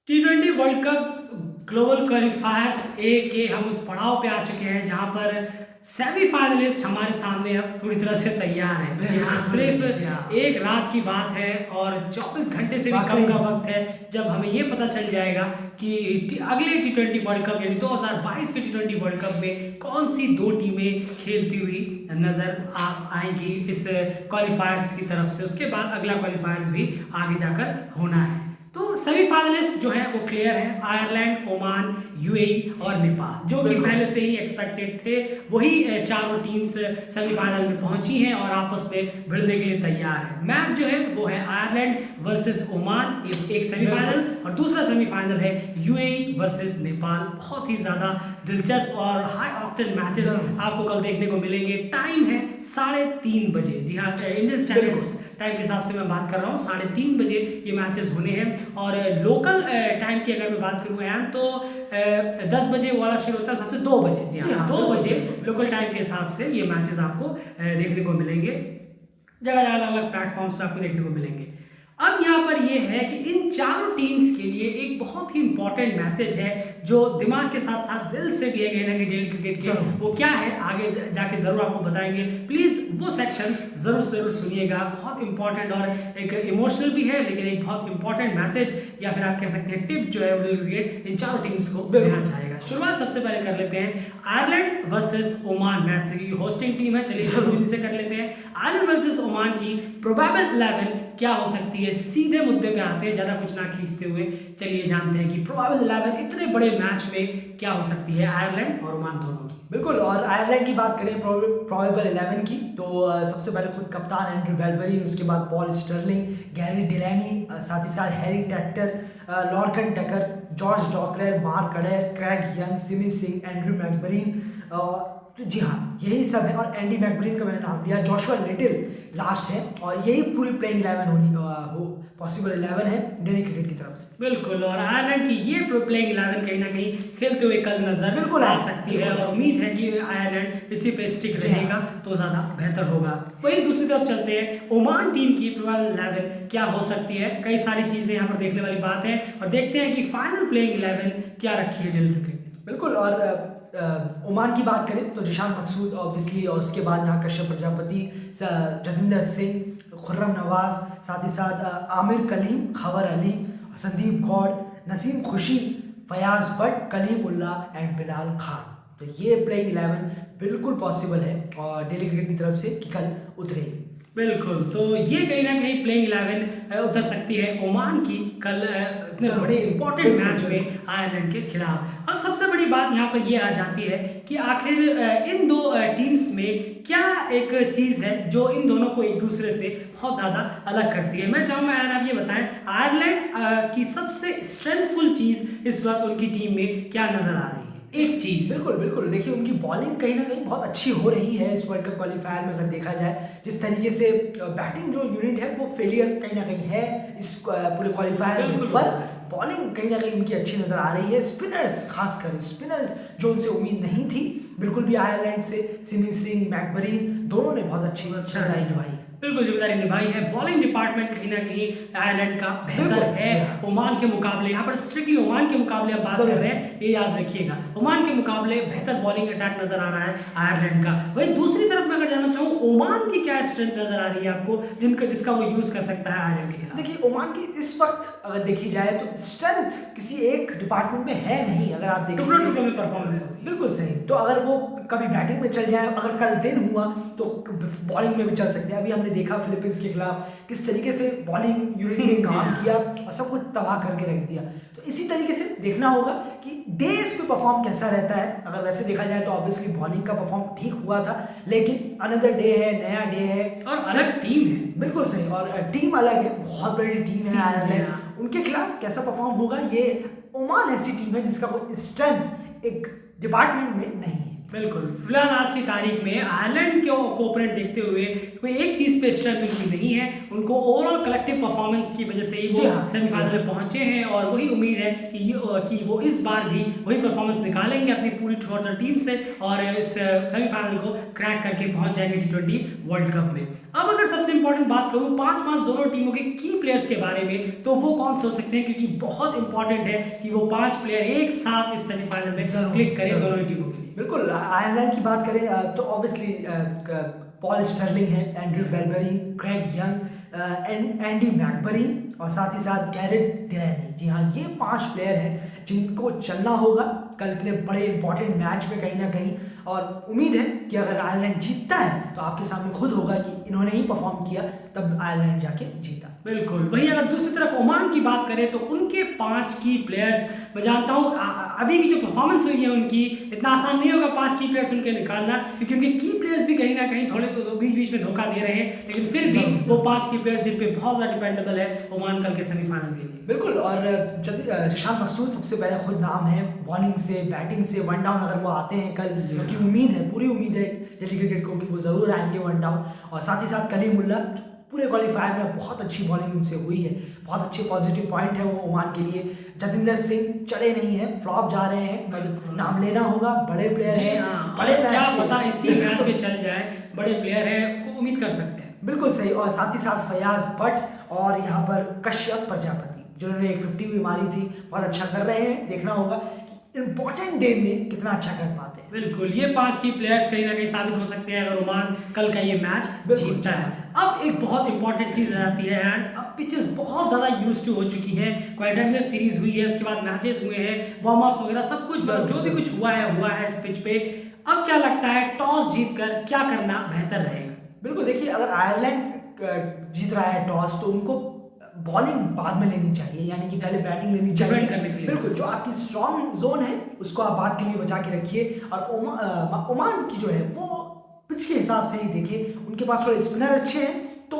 T20 world cup global qualifiers A के हम उस पड़ाव पे आ चुके हैं जहां पर सेमीफाइनलिस्ट हमारे सामने अब पूरी तरह से तैयार है। बिल्कुल, जी सिर्फ हाँ। एक रात की बात है और 24 घंटे से भी कम वाक़ई। का वक्त है जब हमें ये पता चल जाएगा कि अगले T20 वर्ल्ड कप यानी 2022 के T20 वर्ल्ड कप में कौन सी दो टीमें खेलती हुई नजर आएंगी इस क्वालिफायर्स की तरफ से। उसके बाद अगला क्वालिफायर्स भी आगे जाकर होना है। तो सेमीफाइनलिस्ट जो है वो क्लियर है, आयरलैंड, ओमान, यूएई और नेपाल, जो कि पहले से ही एक्सपेक्टेड थे। वही चारों टीम्स सेमीफाइनल में पहुंची हैं और आपस में भिड़ने के लिए तैयार है। मैच जो है वो है आयरलैंड वर्सेस ओमान, एक सेमीफाइनल, और दूसरा सेमीफाइनल है यूएई वर्सेस नेपाल। बहुत ही ज्यादा दिलचस्प और हाई ऑक्टेन मैचेस आपको कल देखने को मिलेंगे। टाइम है 3:30 बजे। जी हाँ, इंडियन स्टैंडर्ड टाइम के हिसाब से मैं बात कर रहा हूँ। 3:30 बजे ये मैचेस होने हैं। और लोकल टाइम की अगर मैं बात करूँ तो 10 बजे वाला शुरू होता है, सबसे 2 बजे। जी हाँ, 2 बजे लोकल टाइम के हिसाब से ये मैचेस आपको देखने को मिलेंगे। जगह जगह अलग अलग प्लेटफॉर्म्स पे आपको देखने को मिलेंगे। अब यहाँ पर ये है कि इन चारों टीम्स के लिए एक बहुत ही इंपॉर्टेंट मैसेज है जो दिमाग के साथ साथ दिल से दिए गए ना कि डेली क्रिकेट के, वो क्या है आगे जाके जरूर आपको बताएंगे। प्लीज वो सेक्शन जरूर सुनिएगा, बहुत इंपॉर्टेंट और एक इमोशनल भी है, लेकिन एक बहुत इंपॉर्टेंट मैसेज या फिर आप कह सकते हैं टिप जो है डेली क्रिकेट इन चारों टीम्स को देना चाहेगा। शुरुआत सबसे पहले कर लेते हैं आयरलैंड वर्सेस ओमान मैच से, होस्टिंग टीम है। चलिए शुरू से कर लेते हैं। आयरलैंड वर्सेस ओमान की प्रोबेबल 11 क्या हो सकती है। सीधे मुद्दे पे आते हैं, ज्यादा कुछ ना खींचते हुए चलिए जानते हैं कि प्रोबेबल 11 इतने बड़े मैच में क्या हो सकती है आयरलैंड और ओमान दोनों की। बिल्कुल, और आयरलैंड की बात करें प्रोबेबल 11 की, तो सबसे पहले खुद कप्तान एंड्रू बेलबरीन, उसके बाद पॉल स्टर्लिंग, गैरी डिलैनी, साथ ही साथ Harry Tector, Lorcan Tucker, George Dockrell, Mark Adair, Craig Young, Simi Singh, Andrew McBrine, तो जी हाँ यही सब है। और एंडी मैकबरीन का मैंने नाम लिया, जोशुआ लिटिल लास्ट है, और यही पूरी प्लेइंग 11 होनी पॉसिबल 11 है डेली क्रिकेट की तरफ से। बिल्कुल, और आयरलैंड की ये प्लेइंग 11 कहीं ना कहीं खेलते हुए कल नजर बिल्कुल आ सकती है और उम्मीद है कि आयरलैंड इसी पे स्टिक रहेगा तो ज्यादा बेहतर होगा। वहीं दूसरी तरफ चलते हैं, ओमान टीम की प्रोबेबल 11 क्या हो सकती है। कई सारी चीजें यहाँ पर देखने वाली बात है और देखते हैं कि फाइनल प्लेइंग 11 क्या रखी है डेली क्रिकेट। बिल्कुल, और ओमान की बात करें तो जिशान मकसूद ऑब्वियसली, और उसके बाद यहाँ कश्यप प्रजापति, जतिंदर सिंह, खुर्रम नवाज, साथ ही साथ आमिर कलीम, खबर अली, संदीप गौड़, नसीम खुशी, फयाज भट्ट, कलीम उल्ला एंड बिलाल खान। तो ये प्लेइंग 11 बिल्कुल पॉसिबल है और डेली क्रिकेट की तरफ से कि कल उतरेगी। बिल्कुल, तो ये कहीं ना कहीं प्लेइंग 11 उतर सकती है ओमान की कल इतने बड़े इंपॉर्टेंट मैच में आयरलैंड के खिलाफ। अब सबसे बड़ी बात यहाँ पर ये आ जाती है कि आखिर इन दो टीम्स में क्या एक चीज है जो इन दोनों को एक दूसरे से बहुत ज्यादा अलग करती है। मैं चाहूंगा यार आप ये बताएं, आयरलैंड की सबसे स्ट्रेंथफुल चीज इस वक्त उनकी टीम में क्या नजर आ रही है। एक चीज बिल्कुल देखिए, उनकी बॉलिंग कहीं ना कहीं बहुत अच्छी हो रही है इस वर्ल्ड कप क्वालिफायर में। अगर देखा जाए जिस तरीके से बैटिंग जो यूनिट है वो फेलियर कहीं ना कहीं है इस पूरे क्वालिफायर में, पर बॉलिंग कहीं ना कहीं उनकी अच्छी नजर आ रही है। स्पिनर्स, खासकर स्पिनर्स जो उनसे उम्मीद नहीं थी बिल्कुल भी आयरलैंड से, सिमी सिंह, मैकबरीन, दोनों ने बहुत अच्छी जिम्मेदारी निभाई। बिल्कुल जिम्मेदारी निभाई है। बॉलिंग डिपार्टमेंट कहीं ना कहीं आयरलैंड का बेहतर है ओमान के मुकाबले। यहाँ पर स्ट्रिक्टली ओमान के मुकाबले आप बात कर रहे हैं, ये याद रखिएगा, ओमान के मुकाबले बेहतर बॉलिंग अटैक नजर आ रहा है आयरलैंड का। वहीं दूसरी तरफ मैं अगर जानना चाहूँ, ओमान की क्या स्ट्रेंथ नजर आ रही है आपको जिसका वो यूज कर सकता है आयरलैंड के खिलाफ। देखिए, ओमान की इस वक्त अगर देखी जाए तो स्ट्रेंथ किसी एक डिपार्टमेंट में है नहीं। अगर आप देखें टुकड़ों में परफॉर्मेंस बिल्कुल सही, तो अगर वो कभी बैटिंग में चल जाए, अगर कल दिन हुआ तो बॉलिंग में भी चल सकते हैं। अभी हमने देखा फिलीपींस के खिलाफ किस तरीके से बॉलिंग यूनिट ने काम किया और सब कुछ तबाह करके रख दिया। तो इसी तरीके से देखना होगा कि डेज पे परफॉर्म कैसा रहता है। अगर वैसे देखा जाए तो ऑब्वियसली बॉलिंग का परफॉर्म ठीक हुआ था, लेकिन अनदर डे है, नया डे है और अलग टीम है। बिल्कुल सही, और टीम अलग है, बहुत बड़ी टीम है आयरलैंड। उनके खिलाफ कैसा परफॉर्म होगा, ये ओमान ऐसी टीम है जिसका कोई स्ट्रेंथ एक डिपार्टमेंट में नहीं है। बिल्कुल। फिलहाल आज की तारीख में आयरलैंड के ओपोनेंट देखते हुए कोई एक चीज पे स्ट्रेंथ उनकी नहीं है, उनको ओवरऑल कलेक्टिव परफॉर्मेंस की वजह से ही वो सेमीफाइनल में पहुंचे हैं और वही उम्मीद है कि वो इस बार भी वही परफॉर्मेंस निकालेंगे अपनी पूरी टोटल टीम से और इस सेमीफाइनल को क्रैक करके पहुंच जाएंगे T20 वर्ल्ड कप में। अब अगर सबसे इंपॉर्टेंट बात करूं 5 दोनों टीमों के की प्लेयर्स के बारे में, तो वो कौन से हो सकते हैं, क्योंकि बहुत इंपॉर्टेंट है कि वो 5 प्लेयर एक साथ इस सेमीफाइनल में क्लिक करें दोनों टीमों के लिए। बिल्कुल, आयरलैंड की बात करें तो ऑब्वियसली पॉल स्टर्लिंग है, एंड्रू बेलबरी, क्रेग यंग, एंडी मैकबरी और साथ ही साथ गैरेट डिलैनी। जी हाँ, ये 5 प्लेयर हैं जिनको चलना होगा कल इतने बड़े इंपॉर्टेंट मैच में कहीं ना कहीं। और उम्मीद है कि अगर आयरलैंड जीतता है तो आपके सामने खुद होगा कि इन्होंने ही परफॉर्म किया तब आयरलैंड जाके जीता। बिल्कुल। वहीं अगर दूसरी तरफ ओमान की बात करें तो उनके 5 की प्लेयर्स, मैं जानता हूँ अभी की जो परफॉर्मेंस हुई है उनकी, इतना आसान नहीं होगा 5 की प्लेयर्स उनके निकालना, क्योंकि उनके की प्लेयर्स भी कहीं ना कहीं थोड़े बीच में धोखा दे रहे हैं, लेकिन फिर भी वो 5 की प्लेयर्स जिन पे बहुत ज़्यादा डिपेंडेबल है ओमान कल के सेमीफाइनल के लिए। बिल्कुल। और जिशान मकसूद सबसे पहले खुद नाम है, बॉलिंग से बैटिंग से वन डाउन अगर वो आते हैं कल, क्योंकि उम्मीद है, पूरी उम्मीद है दिल्ली क्रिकेट को कि वो ज़रूर आएंगे वन डाउन। और साथ ही साथ कलीमुल्लाह, पूरे क्वालिफायर में बहुत अच्छी बॉलिंग उनसे हुई है, बहुत अच्छे पॉजिटिव पॉइंट है वो ओमान के लिए। जतिंदर सिंह चले नहीं है, फ्लॉप जा रहे हैं, नाम लेना होगा, बड़े प्लेयर हैं, बड़े मैच, क्या पता इसी मैच में चल जाए, बड़े प्लेयर हैं, उम्मीद कर सकते हैं। बिल्कुल सही। और साथ ही साथ फयाज भट्ट और यहाँ पर कश्यप प्रजापति जिन्होंने 150 भी मारी थी, बहुत अच्छा कर रहे हैं। देखना होगा कि इंपॉर्टेंट डे में कितना अच्छा कर पाते हैं। बिल्कुल, ये 5 की प्लेयर्स कहीं ना कहीं साबित हो सकते हैं अगर ओमान कल का ये मैच जीतता है। अब एक बहुत इंपॉर्टेंट चीज आ जाती है, एंड अब पिचेस बहुत ज्यादा यूज टू हो चुकी है, क्वाड्रेंगुलर सीरीज हुई है, उसके बाद मैचेस हुए हैं, वार्म अप वगैरह सब कुछ, जो भी कुछ हुआ है इस पिच पे। अब क्या लगता है टॉस जीतकर क्या करना बेहतर रहेगा? बिल्कुल, देखिए अगर आयरलैंड जीत रहा है टॉस तो उनको बॉलिंग बाद में लेनी चाहिए, यानी कि पहले बैटिंग लेनी चाहिए करने के लिए। बिल्कुल, जो आपकी स्ट्रॉन्ग जोन है उसको आप बाद के लिए बचा के रखिए। और ओमान की जो है वो पिच के हिसाब से ही देखिए, उनके पास थोड़े स्पिनर अच्छे हैं तो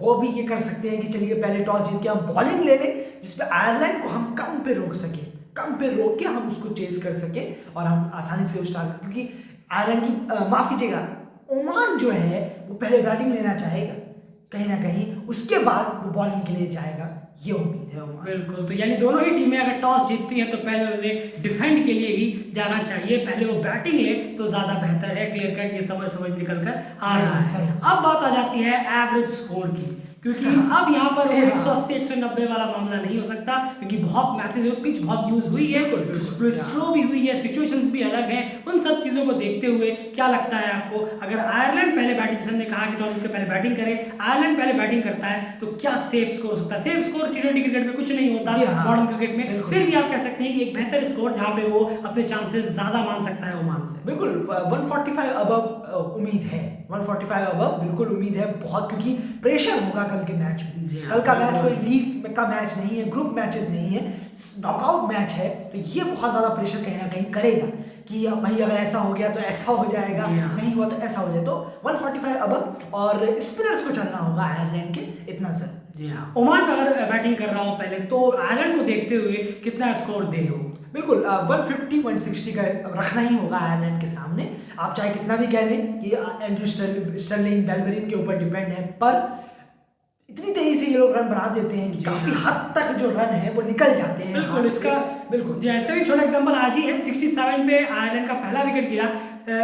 वो भी ये कर सकते हैं कि चलिए पहले टॉस जीत के हम बॉलिंग ले लें, जिसपे आयरलैंड को हम कम पे रोक सके, कम पे रोक के हम उसको चेस कर सके और हम आसानी से उस टारगेट, क्योंकि आयरलैंड की माफ कीजिएगा, ओमान जो है वो पहले बैटिंग लेना चाहेगा कहीं ना कहीं, उसके बाद वो बॉलिंग के लिए जाएगा, ये उम्मीद है ओमान। बिल्कुल, तो यानी दोनों ही टीमें अगर टॉस जीतती हैं तो पहले उन्हें डिफेंड के लिए ही जाना चाहिए, पहले वो बैटिंग ले तो ज्यादा बेहतर है। क्लियर कट ये समझ निकल कर आ रहा है। अब बात आ जाती है एवरेज स्कोर की, क्योंकि अब यहाँ पर 180-190 वाला मामला नहीं हो सकता, क्योंकि बहुत मैचेस पिच बहुत यूज हुई है, स्लो भी हुई है, सिचुएशंस भी अलग हैं। उन सब चीजों को देखते हुए क्या लगता है आपको, अगर आयरलैंड पहले बैटिंग, जिसने कहा कि टॉस जीतकर पहले बैटिंग करे, आयरलैंड पहले बैटिंग करता है तो क्या सेफ स्कोर हो सकता है? सेफ स्कोर T20 क्रिकेट में कुछ नहीं होता, मॉडर्न क्रिकेट में फिर भी आप कह सकते हैं कि एक बेहतर स्कोर जहां पे वो अपने चांसेस ज्यादा मान सकता है ओमान से। बिल्कुल, 145 अबव उम्मीद है, 145 अबव बिल्कुल उम्मीद है बहुत, क्योंकि प्रेशर होगा कल के मैच में। कल का मैच कोई लीग का मैच नहीं है, ग्रुप मैचेस नहीं है, नॉकआउट मैच है, तो ये बहुत ज्यादा प्रेशर कहीं ना कहीं करेगा कि भाई अगर ऐसा हो गया तो ऐसा हो जाएगा, नहीं हुआ तो ऐसा हो जाए। तो 145 अबव और स्पिनर्स को चलना होगा आयरलैंड के, इतना सर। जी हाँ, ओमान अगर बैटिंग कर रहा हो पहले तो आयरलैंड को देखते हुए कितना स्कोर दे हो? बिल्कुल 150-160 का रखना ही होगा आयरलैंड के सामने। आप चाहे कितना भी कह लें कि एंड्रू स्टर्लिंग, बेलबरी के ऊपर डिपेंड है, पर इतनी तेजी से ये लोग रन बना देते हैं कि काफी हद तक जो रन है वो निकल जाते हैं। बिल्कुल, इसका भी छोटा एग्जांपल आज ही है। 67 पे आयरलैंड का पहला विकेट गिरा,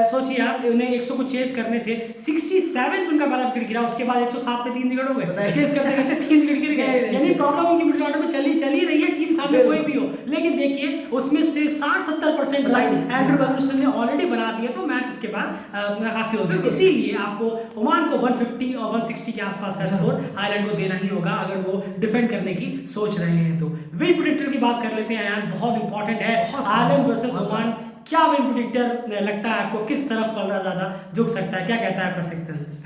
सोचिए आप, उन्हें 100 को चेस करने थे, 67 पे उनका पहला विकेट गिरा, उसके बाद 107 पे 3 विकेट हो गए, चेस करते करते 3 विकेट गिर गए। यानी प्रॉब्लम उनकी मिडिल ऑर्डर में चली रही है, टीम सामने कोई भी हो, लेकिन देखिए उसमें से 60-70% रन एंड्रू बेलबरी ने ऑलरेडी बना दिए, तो मैच उसके बाद काफी हो गया। इसीलिए आपको ओमान को 150 और 160 के आसपास का स्कोर आयरलैंड को देना ही होगा अगर वो डिफेंड करने की सोच रहे हैं तो। विन प्रेडिक्टर की बात कर लेते हैं यार, बहुत इंपॉर्टेंट है आयरलैंड वर्सेस ओमान। क्या विन प्रेडिक्टर लगता है आपको, किस तरफ पलड़ा ज्यादा झुक सकता है, क्या कहता है आपका सिक्स सेंस?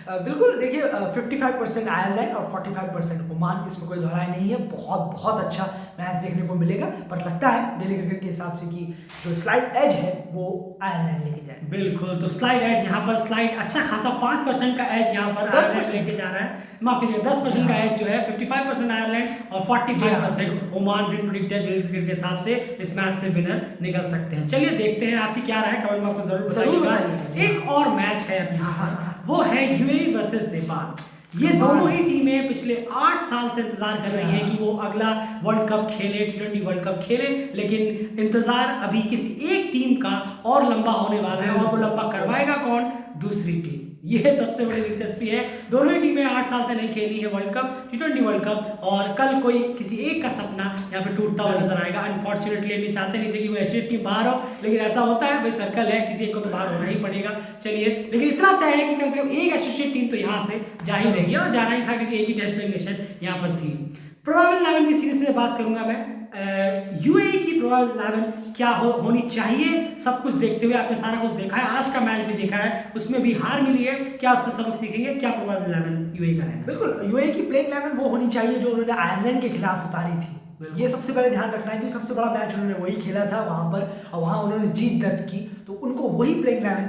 बिल्कुल, देखिए 55% आयरलैंड और 45% ओमान, इसमें कोई दोहराई नहीं है। बहुत अच्छा मैच देखने को मिलेगा, पर लगता है दिल्ली क्रिकेट के हिसाब से कि जो स्लाइड एज है वो आयरलैंड लेके जाए। बिल्कुल, तो स्लाइड एज यहाँ पर अच्छा खासा 5% का एज यहाँ पर आयरलैंड लेके जा रहा है। माफ कीजिएगा 10% का एज जो है, 55% आयरलैंड और 45% Oman win predictor daily cricket के हिसाब से इस मैच से विनर निकल सकते हैं। चलिए देखते हैं आपकी क्या राय है, कमेंट में आपको जरूर बताइएगा। एक और मैच है अब यहाँ पर, वो है यूएई वर्सेस नेपाल। ये दोनों ही टीमें पिछले 8 साल से इंतजार कर रही हैं कि वो अगला वर्ल्ड कप खेले, T20 वर्ल्ड कप खेले, लेकिन इंतजार अभी किसी एक टीम का और लंबा होने वाला है, और वो लंबा करवाएगा कौन? दूसरी टीम। ये सबसे बड़ी दिलचस्पी है। दोनों ही टीमें 8 साल से नहीं खेली है world cup, T20 world cup, और कल कोई किसी एक का सपना यहाँ पे टूटता हुआ नजर आएगा। अनफॉर्चुनेटली हम चाहते नहीं थे कि वो एशियन टीम बाहर हो, लेकिन ऐसा होता है, भाई सर्कल है, किसी एक को तो बाहर होना ही पड़ेगा। चलिए, लेकिन इतना तय है कि कम से कम एक एसोसिएट टीम तो यहाँ से जा ही रही है, और जाना ही था क्योंकि एक ही टेस्ट प्लेइंग नेशन यहाँ पर थी। प्रोबेबल 11 की सीरीज से बात करूंगा मैं। यूएई की प्रोबेबल 11 क्या होनी चाहिए, सब कुछ देखते हुए आपने सारा कुछ देखा है, आज का मैच भी देखा है, उसमें भी हार मिली है, क्या उससे सबक सीखेंगे? क्या प्रोबेबल 11 यूएई का रहना? बिल्कुल, यूएई की प्लेइंग 11 वो होनी चाहिए जो उन्होंने आयरलैंड के खिलाफ उतारी थी। ये सबसे पहले ध्यान रखना है कि सबसे बड़ा मैच उन्होंने वही खेला था वहां पर, और वहां उन्होंने जीत दर्ज की, तो उनको वही प्लेइंग 11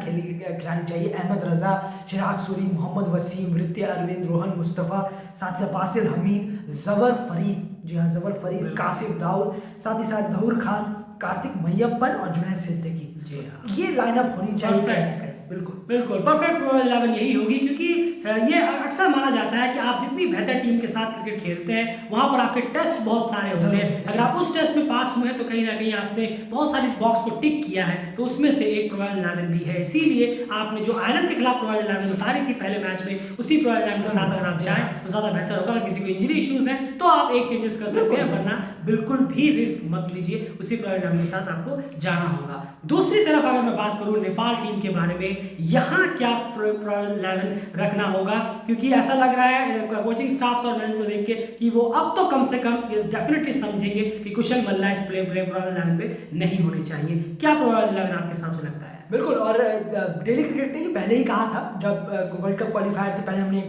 खिलानी चाहिए। अहमद रजा, चिराग सूरी, मोहम्मद वसीम, वृत्य अरविंद, रोहन मुस्तफ़ा, साथ ही बासिल हमीद, जवर फरीद, जी हाँ जवर फरीद, कासिफ दाऊद, साथ ही साथ जहूर खान, कार्तिक मैयप्पन और जुनैद सिद्दीकी। ये लाइनअप होनी चाहिए। बिल्कुल बिल्कुल परफेक्ट प्रोबेबल 11 यही होगी, क्योंकि ये अक्सर माना जाता है कि आप जितनी बेहतर टीम के साथ क्रिकेट खेलते हैं, वहां पर आपके टेस्ट बहुत सारे होते हैं। अगर आप उस टेस्ट में पास हुए हैं तो कहीं ना कहीं आपने बहुत सारी बॉक्स को टिक किया है, तो उसमें से एक प्रोबेबल 11 भी है। इसीलिए आपने जो आयरलैंड के खिलाफ प्रोबेबल 11 उतारी थी पहले मैच में, उसी प्रोबेबल 11 के साथ अगर आप जाएं तो ज्यादा बेहतर होगा। अगर किसी को इंजरी इश्यूज है तो आप एक चेंजेस कर सकते हैं, वरना बिल्कुल भी रिस्क मत लीजिए, उसी प्रोबेबल 11 के साथ आपको जाना होगा। दूसरी तरफ अगर मैं बात करूं नेपाल टीम के बारे में, यहाँ क्या प्रोबेबल 11 रखना होगा, क्योंकि ऐसा लग रहा है कोचिंग स्टाफ और मैनेजमेंट को देख के कि वो अब तो कम से कम ये डेफिनेटली समझेंगे कि कुशल मल्ला इस प्रोबेबल 11 पे नहीं होने चाहिए। क्या प्रोबेबल 11 आपके हिसाब से लगता है? बिल्कुल, और डेली क्रिकेट ने पहले ही कहा था, जब वर्ल्ड कप क्वालिफायर से पहले हमने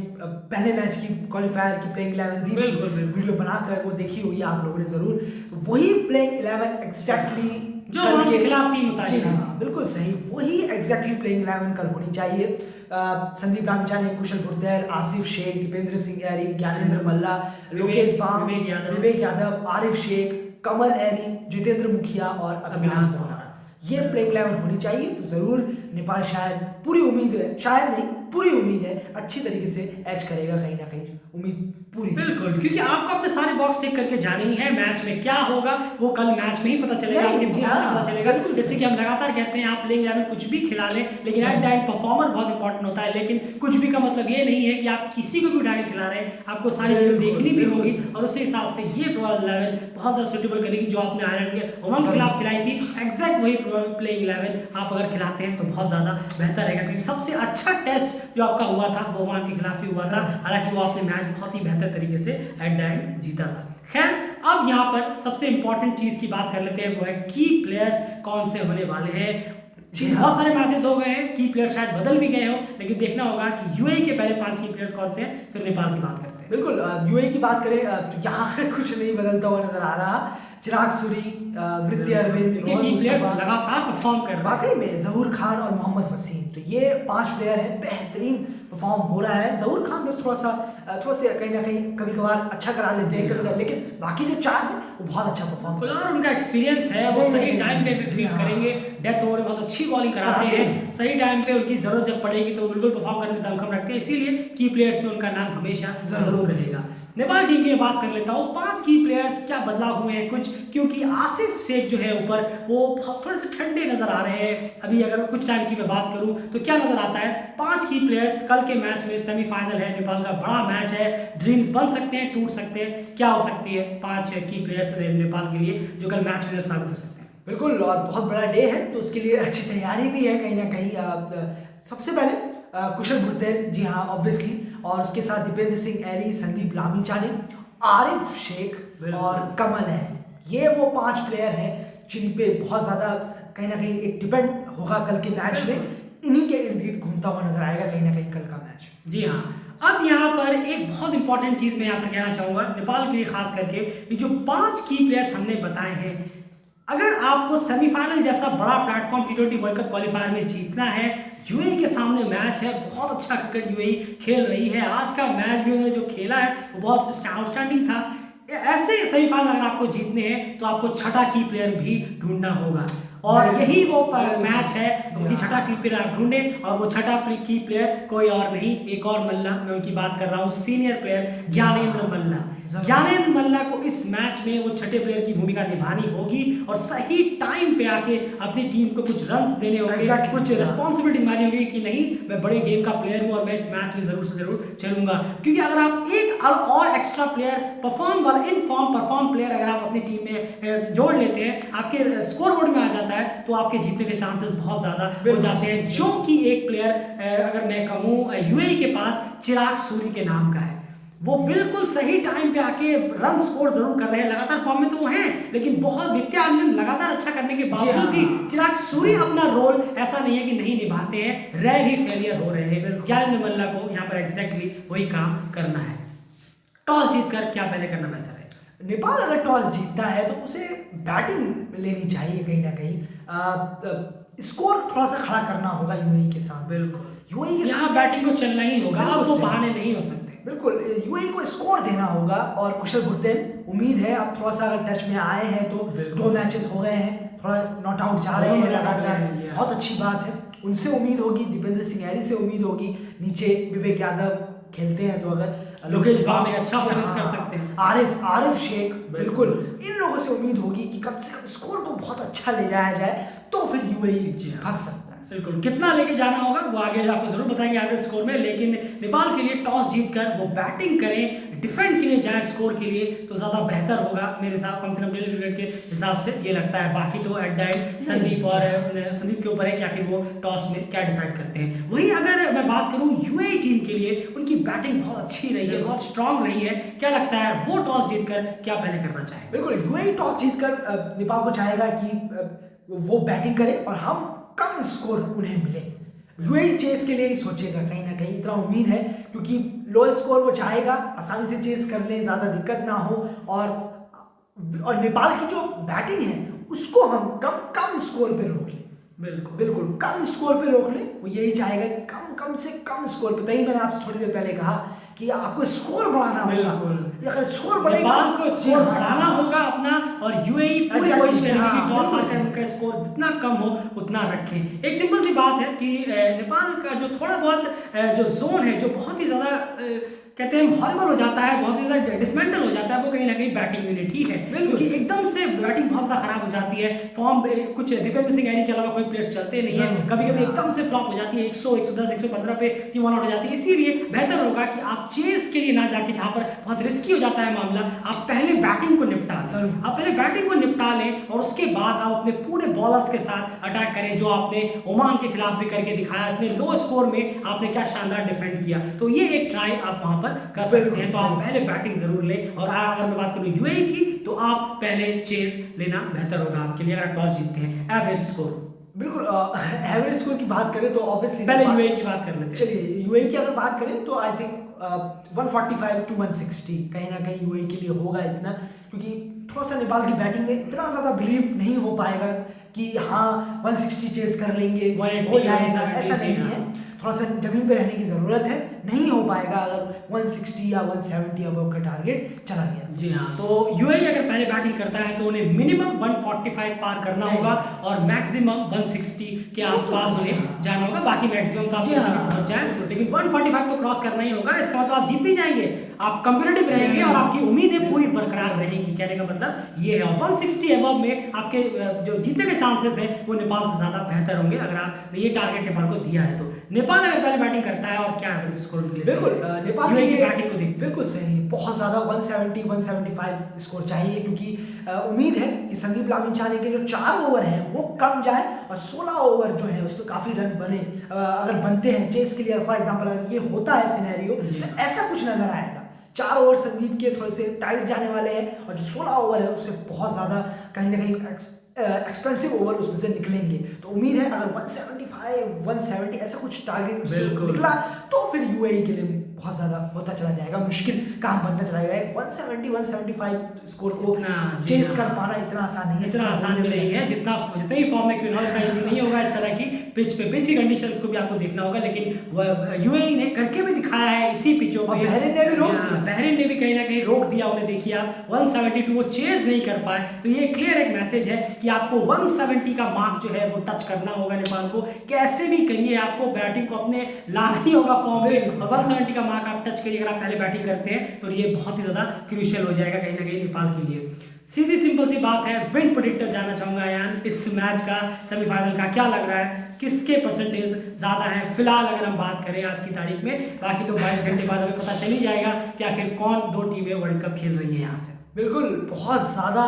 पहले मैच की क्वालिफायर की प्लेइंग 11 दी थी, वीडियो बनाकर वो देखी हुई है आप लोगों ने जरूर। तो वही प्लेइंग 11 एग्जैक्टली जो उनके खिलाफ टीम उतारी है, बिल्कुल सही, वही एग्जैक्टली प्लेइंग 11 कल होनी चाहिए। संदीप रामचाने, कुशल भुर्तेर, आसिफ शेख, दीपेंद्र सिंह एरी, ज्ञानेंद्र मल्ला, लोकेश बाम, विवेक यादव, आरिफ शेख, कमल एरी, जितेंद्र मुखिया और अविनाश बोहरा, ये प्लेइंग 11 होनी चाहिए। तो जरूर नेपाल शायद, पूरी उम्मीद है, शायद नहीं पूरी उम्मीद है, अच्छी तरीके से एच करेगा, कहीं ना कहीं उम्मीद पूरी। बिल्कुल, क्योंकि आपको अपने सारे बॉक्स टिक करके जाने ही है। मैच में क्या होगा वो कल मैच में ही पता चलेगा, आपके पता चलेगा। जैसे कि हम लगातार कहते हैं आप प्लेइंग 11 कुछ भी खिला लें, लेकिन एट द एंड परफॉर्मर बहुत इंपॉर्टेंट होता है। लेकिन कुछ भी का मतलब ये नहीं है कि आप किसी को भी उठा के खिला रहे हैं, आपको सारी चीजें देखनी भी होगी, और उसी हिसाब से ये प्रोबेबल 11 बहुत ज्यादा सूटेबल करेगी। जो आपने आयरलैंड के ओमान के खिलाफ खिलाई थी, एग्जैक्ट वही प्लेइंग 11 आप अगर खिलाते हैं तो बहुत ज्यादा बेहतर रहेगा, क्योंकि सबसे अच्छा टेस्ट जो आपका हुआ था वो ओमान के खिलाफ ही हुआ था। हालांकि वो आपने मैच बहुत ही बेहतर तरीके से एट द एंड जीता था। खैर, अब यहाँ पर सबसे इंपॉर्टेंट चीज की बात कर लेते हैं, वो है की प्लेयर्स कौन से होने वाले हैं। बहुत सारे मैचेस हो गए हैं, की प्लेयर शायद बदल भी गए हो, लेकिन देखना होगा कि यूएई के पहले 5 की प्लेयर्स कौन से हैं, फिर नेपाल की बात करते हैं। बिल्कुल, यूएई की बात करें तो यहाँ कुछ नहीं बदलता हुआ नजर आ रहा। चिराग सूरी, वृत्य अरविंद, लगातार परफॉर्म कर रहे हैं, वाकई में जहूर खान और मोहम्मद वसीम, तो ये 5 प्लेयर हैं, बेहतरीन परफॉर्म हो रहा है। जहूर खान बस थोड़ा सा कहीं ना कहीं कभी कभार अच्छा करा लेते हैं कभी, लेकिन बाकी जो 4 हैं वो बहुत अच्छा परफॉर्म कर रहे हैं, और उनका एक्सपीरियंस है, वो सही टाइम पे फील्ड करेंगे, डेथ ओवर में बहुत अच्छी बॉलिंग कराते हैं, सही टाइम पे उनकी जरूरत जब पड़ेगी तो बिल्कुल परफॉर्म करने में दमखम रखते हैं, इसीलिए की प्लेयर्स में उनका नाम हमेशा जरूर रहेगा। नेपाल टीम की बात कर लेता हूँ, 5 की प्लेयर्स क्या बदलाव हुए हैं कुछ, क्योंकि आसिफ शेख जो है ऊपर वो थोड़े से ठंडे नजर आ रहे हैं। अभी अगर कुछ टाइम की मैं बात करूं तो क्या नजर आता है, 5 की प्लेयर्स कल के मैच में सेमीफाइनल है, नेपाल का बड़ा मैच है, ड्रीम्स बन सकते हैं, टूट सकते हैं, क्या हो सकती है 5 की प्लेयर्स नेपाल के लिए जो कल मैच में साबित हो सकते हैं। बिल्कुल, और बहुत बड़ा डे है तो उसके लिए अच्छी तैयारी भी है कहीं ना कहीं। सबसे पहले कुशल भुर्तेर, जी हाँ ऑब्वियसली, और उसके साथ दीपेंद्र सिंह एरी, संदीप लामिछाने, आरिफ शेख और कमल है। ये वो 5 प्लेयर हैं जिन पे बहुत ज़्यादा कहीं ना कहीं एक डिपेंड होगा कल के मैच में, इन्हीं के इर्द गिर्द घूमता हुआ नजर आएगा कहीं ना कहीं कल का मैच। जी हाँ, अब यहाँ पर एक बहुत इंपॉर्टेंट चीज मैं यहाँ पर कहना चाहूंगा नेपाल के लिए खास करके, ये जो 5 की प्लेयर्स हमने बताए हैं, अगर आपको सेमीफाइनल जैसा बड़ा platform T20 world cup qualifier में जीतना है, यूएई के सामने मैच है, बहुत अच्छा क्रिकेट यूएई खेल रही है। आज का मैच भी उन्होंने जो खेला है वो बहुत आउटस्टैंडिंग था। ऐसे सेमीफाइनल अगर आपको जीतने हैं तो आपको छठा की प्लेयर भी ढूंढना होगा, और यही वो मैच है कि छठा की प्लेयर आप ढूंढे, और वो छठा की प्लेयर कोई और नहीं, एक और मल्ला, मैं उनकी बात कर रहा हूँ, सीनियर प्लेयर ज्ञानेंद्र मल्ला। ज्ञानेंद्र मल्ला को इस मैच में वो छठे प्लेयर की भूमिका निभानी होगी और सही टाइम पे आके अपनी टीम को कुछ रन्स देने होंगे, कुछ रिस्पॉन्सिबिलिटी निभानी होगी कि नहीं मैं बड़े गेम का प्लेयर हूँ और मैं इस मैच में जरूर से जरूर चलूंगा। क्योंकि अगर आप एक और एक्स्ट्रा प्लेयर परफॉर्म प्लेयर अगर आप अपनी टीम में जोड़ लेते हैं, आपके स्कोर बोर्ड में आ जाता है, तो आपके जीतने के चांसेस बहुत ज्यादा हो जाते हैं। जो कि एक प्लेयर अगर मैं कहूँ यूएई के पास चिराग सूरी के नाम का है, वो बिल्कुल सही टाइम पे आके रन स्कोर जरूर कर रहे हैं, लगातार फॉर्म में तो वो हैं, लेकिन बहुत वित्तीय लगातार अच्छा करने के बावजूद भी चिराग सूरी अपना रोल ऐसा नहीं है कि नहीं निभाते हैं, रेयर ही फेलियर हो रहे हैं। ज्ञानेंद्र मल्ला को यहाँ पर एग्जैक्टली वही काम करना है। टॉस जीतकर क्या पहले करना बेहतर है? नेपाल अगर टॉस जीतता है तो उसे बैटिंग लेनी चाहिए, कहीं ना कहीं स्कोर थोड़ा सा खड़ा करना होगा यूएई के साथ। बिल्कुल, यूएई के साथ बैटिंग को चलना ही होगा, अब वो बहाने नहीं हो सकते। बिल्कुल, यूएई को स्कोर देना होगा। और कुशल भुट्टेल उम्मीद है आप थोड़ा सा अगर टच में आए हैं तो 2 मैचेस हो गए हैं, थोड़ा नॉट आउट जा रहे हैं लगातार, बहुत अच्छी बात है। उनसे उम्मीद होगी, दीपेंद्र सिंह हैरी से उम्मीद होगी, नीचे विवेक यादव खेलते हैं तो अगर लोकेश बाम एक अच्छा फिनिश कर सकते हैं, आरिफ शेख, बिल्कुल इन लोगों से उम्मीद होगी कि कम से कम स्कोर को बहुत अच्छा ले जाया जाए, तो फिर यूएई फंस सकता है। बिल्कुल, कितना लेके जाना होगा वो आगे आपको जरूर बताएंगे एवरेज स्कोर में, लेकिन नेपाल के लिए टॉस जीतकर वो बैटिंग करें, डिफेंड के लिए जाए स्कोर के लिए, तो ज्यादा बेहतर होगा मेरे हिसाब, कम से कम डेली क्रिकेट के हिसाब से ये लगता है। बाकी तो एट द एंड संदीप के ऊपर है कि आखिर वो टॉस में क्या डिसाइड करते हैं। वहीं अगर मैं बात करूं यूएई टीम के लिए, उनकी बैटिंग बहुत अच्छी रही है, बहुत स्ट्रांग रही है, क्या लगता है वो टॉस जीतकर क्या पहले करना चाहेंगे? बिल्कुल, यूएई टॉस जीतकर नेपाल को चाहेगा कि वो बैटिंग करे और हम कम स्कोर उन्हें मिले। यूएई चेस के लिए ही सोचेगा, कहीं ना कहीं इतना उम्मीद है, क्योंकि लो स्कोर वो चाहेगा, आसानी से चेस कर ले, ज़्यादा दिक्कत ना हो, और नेपाल की जो बैटिंग है उसको हम कम स्कोर पे रोक लें। बिल्कुल कम स्कोर पे रोक ले, वो यही चाहेगा कि कम से कम स्कोर पे। तभी मैंने आपसे थोड़ी देर पहले कहा कि आपको स्कोर बढ़ाना होगा, अगर स्कोर बढ़ेगा, नेपाल को स्कोर बढ़ाना होगा अपना, और यूएई पूरी कोशिश करेगी कि टॉस आकर उनका स्कोर जितना कम हो उतना रखें। एक सिंपल सी बात है कि नेपाल का जो थोड़ा बहुत जो जोन है, जो बहुत ही ज्यादा कहते हैं हॉरिबल हो जाता है, बहुत ही ज़्यादा डिसमेंटल हो जाता है, वो कहीं ना कहीं बैटिंग यूनिट ही है, क्योंकि एकदम से बैटिंग बहुत ज़्यादा खराब हो जाती है। फॉर्म कुछ दीपेंद्र सिंह हैरी के अलावा कोई प्लेयर्स चलते नहीं है, कभी कभी एकदम से फ्लॉप हो जाती है, 100 110 115 पे टीम ऑल आउट हो जाती है। इसीलिए बेहतर होगा कि आप चेस के लिए ना जाके, जहाँ पर बहुत रिस्की हो जाता है मामला, आप पहले बैटिंग को निपटा लें, आप पहले बैटिंग को निपटा लें और उसके बाद आप अपने पूरे बॉलर्स के साथ अटैक करें, जो आपने ओमान के खिलाफ भी करके दिखाया, इतने लो स्कोर में आपने क्या शानदार डिफेंड किया। तो ये एक ट्राई आप वहां पर कर सकते हैं। तो आप पहले बैटिंग जरूर लें, और अगर मैं बात करूं यूएई की, तो आप पहले चेज लेना बेहतर होगा आपके लिए, अगर टॉस जीतते हैं। एवरेज स्कोर, बिल्कुल एवरेज स्कोर की बात करें तो ऑब्वियसली पहले यूएई की बात कर लेते हैं। चलिए यूएई की अगर बात करें तो आई थिंक 145 to 160 कहीं ना कहीं यूएई के लिए होगा इतना, क्योंकि थोड़ा सा नेपाल की बैटिंग में इतना ज़्यादा बिलीव नहीं हो पाएगा कि हाँ 160 चेस कर लेंगे, हो जाएगा, ऐसा नहीं है। थोड़ा सा जमीन पे रहने की ज़रूरत है, नहीं हो पाएगा अगर 160 या 170 अबव का टारगेट चला गया। जी हाँ, तो यूएई अगर पहले बैटिंग करता है तो उन्हें मिनिमम 145 पार करना होगा और मैक्सिमम 160 के आसपास उन्हें जाना होगा। बाकी मैक्सिमम तो आप पहुंच जाए, लेकिन 145 तो क्रॉस करना ही होगा। इसका मतलब आप जीत भी जाएंगे, आप कंपेटिटिव रहेंगे और आपकी उम्मीदें पूरी बरकरार रहेंगी। कहने का मतलब ये है 160 अबव में आपके जो जीतने के चांसेस हैं वो नेपाल से ज्यादा बेहतर होंगे, अगर आपने ये टारगेट नेपाल को दिया है तो। नेपाल अगर पहले बैटिंग करता है और क्या एवरेज स्कोर के लिए? बिल्कुल नेपाल की बैटिंग को देख बिल्कुल सही, बहुत ज्यादा 170 175 स्कोर चाहिए, क्योंकि उम्मीद है कि संदीप लामिछाने के जो 4 ओवर हैं वो कम जाए और 16 ओवर जो है उसमें काफी रन बने, अगर बनते हैं चेस के लिए। फॉर एग्जांपल अगर ये होता है सिनेरियो तो ऐसा कुछ नजर आएगा। 4 ओवर संदीप के थोड़े से टाइट जाने वाले हैं और जो 16 ओवर है उसमें बहुत ज्यादा कहीं ना कहीं एक्सपेंसिव ओवर उसमें से निकलेंगे। तो उम्मीद है अगर 175 170 ऐसा कुछ टारगेट उससे निकला तो फिर यूएई के लिए बहुत ज़्यादा होता चला जाएगा, मुश्किल काम बनता चला जाएगा। 170-175 स्कोर को चेस कर पाना इतना आसान नहीं है, इतना आसान भी नहीं है। जितने ही फॉर्म में क्यों ना उतना ईजी नहीं होगा इस तरह की पिच पे। पिच की कंडीशंस को भी आपको देखना होगा, लेकिन यूएई ने करके भी दिखाया है इसी पिचों पे। बहरीन ने भी रोक दिया, बहरीन ने भी कहीं ना कहीं रोक दिया उन्हें। देखिए आप 172 वो चेज नहीं कर पाए, तो ये क्लियर एक मैसेज है कि आपको 170 का मार्क जो है वो टच करना होगा नेपाल को। कैसे भी करिए आपको बैटिंग को अपने लाना ही होगा फॉर्म में, और 170 का मार्क आप टच करिए अगर आप पहले बैटिंग करते हैं तो ये बहुत ही ज्यादा क्रूशियल हो जाएगा कहीं ना कहीं नेपाल के लिए। सीधी सिंपल सी बात है, विन प्रेडिक्टर जानना चाहूंगा यान, इस मैच का सेमीफाइनल का क्या लग रहा है, किसके परसेंटेज ज्यादा है फिलहाल अगर हम बात करें आज की तारीख में। बाकी तो 22 घंटे बाद हमें पता चल ही जाएगा कि आखिर कौन दो टीमें वर्ल्ड कप खेल रही है यहाँ से। बिल्कुल, बहुत ज़्यादा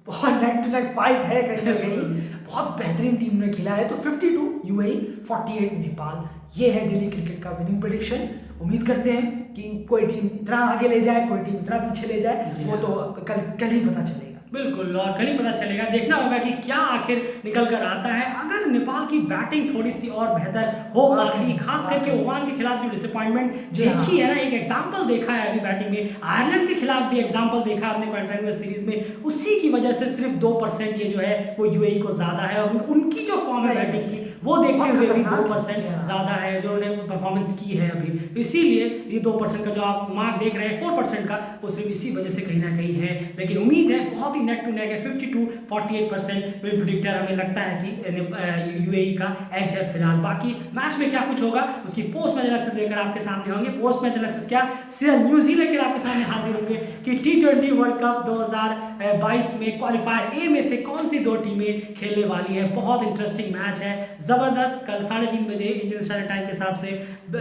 बहुत नेक टू नेक फाइट है कहीं ना कहीं। बहुत बेहतरीन टीम ने खेला है। तो 52 यूएई, 48 नेपाल, ये है डेली क्रिकेट का विनिंग प्रेडिक्शन। उम्मीद करते हैं कि कोई टीम इतना आगे ले जाए, कोई टीम इतना पीछे ले जाए, वो तो कल ही पता चलेगा। बिल्कुल, और कल ही पता चलेगा। देखना होगा कि क्या आखिर निकल कर आता है। अगर नेपाल की बैटिंग थोड़ी सी और बेहतर हो पाती, खास करके ओमान के खिलाफ जो डिसअपॉइंटमेंट देखी है ना, एक एग्जांपल देखा है अभी बैटिंग में, आयरलैंड के खिलाफ भी एग्जांपल देखा आपने क्वार्टर सीरीज में, उसी की वजह से सिर्फ 2% ये जो है वो यूएई को ज्यादा है। और उनकी जो फॉर्म है बैटिंग की वो देखते हुए भी 2% ज्यादा है जो उन्होंने परफॉर्मेंस की है अभी। इसीलिए ये 2% का जो आप मार्क देख रहे हैं 4% का, वो सिर्फ इसी वजह से कहीं ना कहीं है। लेकिन उम्मीद है बहुत ही नेक टू नेक है। 52-48% विन प्रेडिक्टर हमें लगता है कि यूएई का एज है फिलहाल। बाकी मैच में क्या कुछ होगा उसकी पोस्ट मैच एनालिसिस लेकर आपके सामने होंगे। पोस्ट मैच एनालिसिस क्या सिर्फ न्यूज ही लेकर आपके सामने हाजिर होंगे कि T20 वर्ल्ड कप 2022 में क्वालिफायर ए में से कौन सी दो टीमें खेलने वाली है। बहुत इंटरेस्टिंग मैच है, जबरदस्त। कल 3:30 बजे इंडियन स्टैंडर्ड टाइम के हिसाब से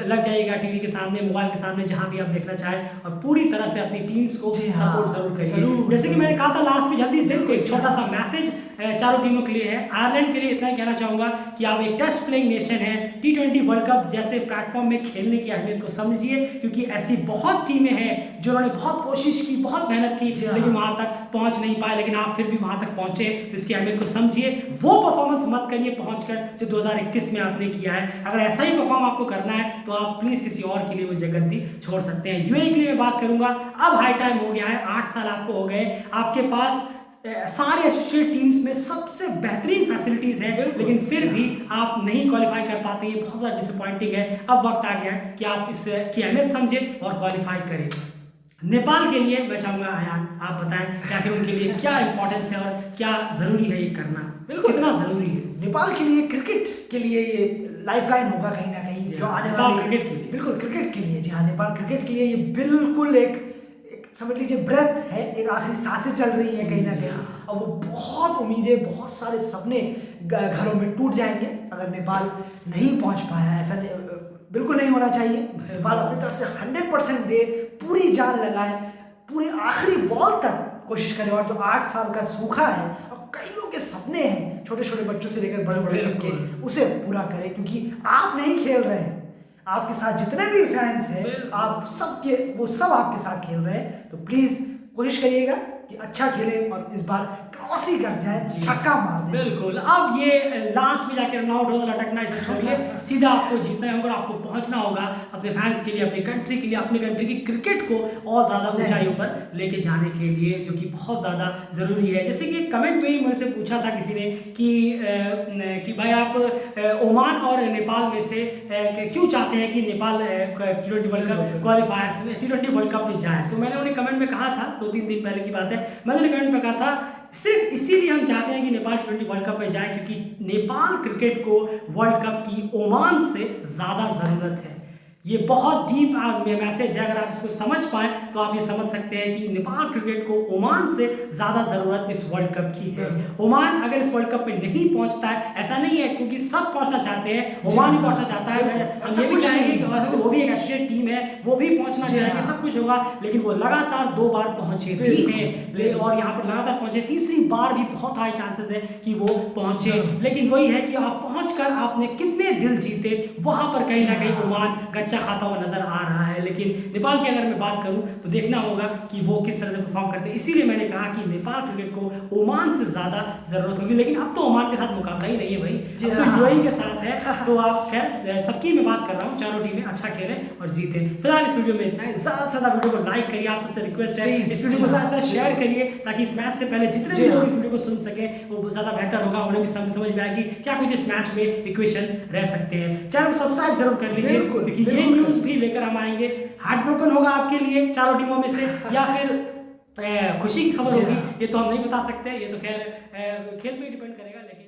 लग जाइएगा टीवी के सामने, मोबाइल के सामने, जहां भी आप देखना चाहें, और पूरी तरह से अपनी टीम्स को सपोर्ट जरूर करिए। जैसे कि मैंने कहा था लास्ट में, जल्दी से एक छोटा सा मैसेज चारों टीमों के लिए है। आयरलैंड के लिए इतना ही कहना चाहूंगा कि आप एक टेस्ट प्लेइंग नेशन है, T20 वर्ल्ड कप जैसे प्लेटफॉर्म में खेलने की अहमियत को समझिए, क्योंकि ऐसी बहुत टीमें हैं जिन्होंने बहुत कोशिश की, बहुत मेहनत की, लेकिन वहां तक पहुंच नहीं पाए, लेकिन आप फिर भी वहां तक पहुंचे, तो इसकी अहमियत को समझिए। वो परफॉर्मेंस मत करिए पहुंचकर जो 2021 में आपने किया है। अगर ऐसा ही परफॉर्म आपको करना है तो आप प्लीज किसी और के लिए वो जगत भी छोड़ सकते हैं। यूएई के लिए मैं बात करूंगा, अब हाई टाइम हो गया है, 8 साल आपको हो गए, आपके पास सारे एसोसिएट टीम्स में सबसे बेहतरीन फैसिलिटीज है, लेकिन फिर भी आप नहीं क्वालिफाई कर पाते, ये बहुत ज़्यादा डिसअपॉइंटिंग है। अब वक्त आ गया है कि आप इसकी अहमियत समझें और क्वालिफाई करें। नेपाल के लिए मैं चाहूंगा अयान आप बताएं कि आखिर उनके लिए क्या इंपॉर्टेंस है और क्या जरूरी है ये करना, कितना जरूरी है नेपाल के लिए। क्रिकेट के लिए ये लाइफलाइन होगा कहीं ना कहीं, जो आने वाले क्रिकेट के लिए। बिल्कुल क्रिकेट के लिए, जी हाँ, नेपाल क्रिकेट के लिए ये बिल्कुल एक समझ लीजिए ब्रेथ है, एक आखिरी सांसें चल रही है कहीं ना कहीं। और वो बहुत उम्मीदें, बहुत सारे सपने घरों में टूट जाएंगे अगर नेपाल नहीं पहुंच पाया। ऐसा बिल्कुल नहीं होना चाहिए। नेपाल अपनी तरफ से 100% दे, पूरी जान लगाए, पूरी आखिरी बॉल तक कोशिश करे, और जो 8 साल का सूखा है और कईयों के सपने हैं, छोटे छोटे बच्चों से लेकर बड़े बड़े तक के, उसे पूरा करे। क्योंकि आप नहीं खेल रहे हैं, आपके साथ जितने भी फैंस हैं, आप सबके वो सब आपके साथ खेल रहे हैं। तो प्लीज कोशिश करिएगा कि अच्छा खेलें और इस बार क्रॉस ही कर जाए, छक्का मार दें। बिल्कुल। अब ये लास्ट में जाकर रन आउट होगा, लटकना इसे छोड़िए, सीधा आपको जीतना होगा, आपको पहुंचना होगा अपने फैंस के लिए, अपनी कंट्री के लिए, अपनी कंट्री की क्रिकेट को और ज्यादा ऊंचाइयों पर लेके जाने के लिए, जो कि बहुत ज्यादा जरूरी है। जैसे कि कमेंट में ही मुझसे पूछा था किसी ने कि भाई आप ओमान और नेपाल में से क्यों चाहते हैं कि नेपाल T20 वर्ल्ड कप क्वालिफायर्स में T20 वर्ल्ड कप में जाए। तो मैंने उन्हें कमेंट में कहा था, 2-3 दिन पहले की बात है, मैंने कमेंट में कहा था सिर्फ इसीलिए हम चाहते हैं कि नेपाल T20 वर्ल्ड कप में जाए क्योंकि नेपाल क्रिकेट को वर्ल्ड कप की ओमान से ज्यादा जरूरत है। ये बहुत डीप मैसेज है, अगर आप इसको समझ पाए तो आप ये समझ सकते हैं कि नेपाल क्रिकेट को ओमान से ज्यादा जरूरत इस वर्ल्ड कप की है। ओमान अगर इस वर्ल्ड कप में नहीं पहुंचता है, ऐसा नहीं है क्योंकि सब पहुंचना चाहते हैं, ओमान भी पहुंचना चाहता है, हम ये भी चाहेंगे कि वो भी एक एशियन टीम है, वो भी पहुंचना चाहेंगे, सब कुछ होगा, लेकिन वो लगातार 2 बार पहुंचे भी हैं और यहाँ पर लगातार पहुंचे, तीसरी बार भी बहुत हाई चांसेस है कि वो पहुंचे। लेकिन वही है कि आप पहुंचकर आपने कितने दिल जीते, वहां पर कहीं ना कहीं ओमान अच्छा खाता हुआ नजर आ रहा है, लेकिन नेपाल की अगर मैं बात करूं तो देखना होगा कि वो किस तरह से परफॉर्म करते हैं। इसीलिए मैंने कहा कि नेपाल क्रिकेट को ओमान से ज़्यादा ज़रूरत होगी, लेकिन अब तो ओमान के साथ मुकाबला ही नहीं है भाई, अब तो यूएई के साथ है। तो आप खैर सबकी मैं बात कर रहा हूँ, चारों टीमें अच्छा खेलें और जीतें। फिलहाल इस वीडियो में इतना है, ज़्यादा से ज़्यादा वीडियो को लाइक करिए, आप सबसे रिक्वेस्ट है इस वीडियो को ज़्यादा से ज़्यादा शेयर करिए, ताकि इस मैच से पहले जितने भी लोग इस वीडियो को सुन सके वो ज़्यादा बेहतर होगा, उन्हें भी समझ में आएगी क्या कुछ इस मैच में इक्वेशंस रह सकते हैं। चैनल को सब्सक्राइब जरूर कर लीजिए, क्योंकि ये न्यूज़ भी लेकर हम आएंगे। हार्ट ब्रोकन होगा आपके लिए चारों टीमों में से, या फिर खुशी की खबर होगी, ये तो हम नहीं बता सकते, ये तो खैर खेल पे डिपेंड करेगा। लेकिन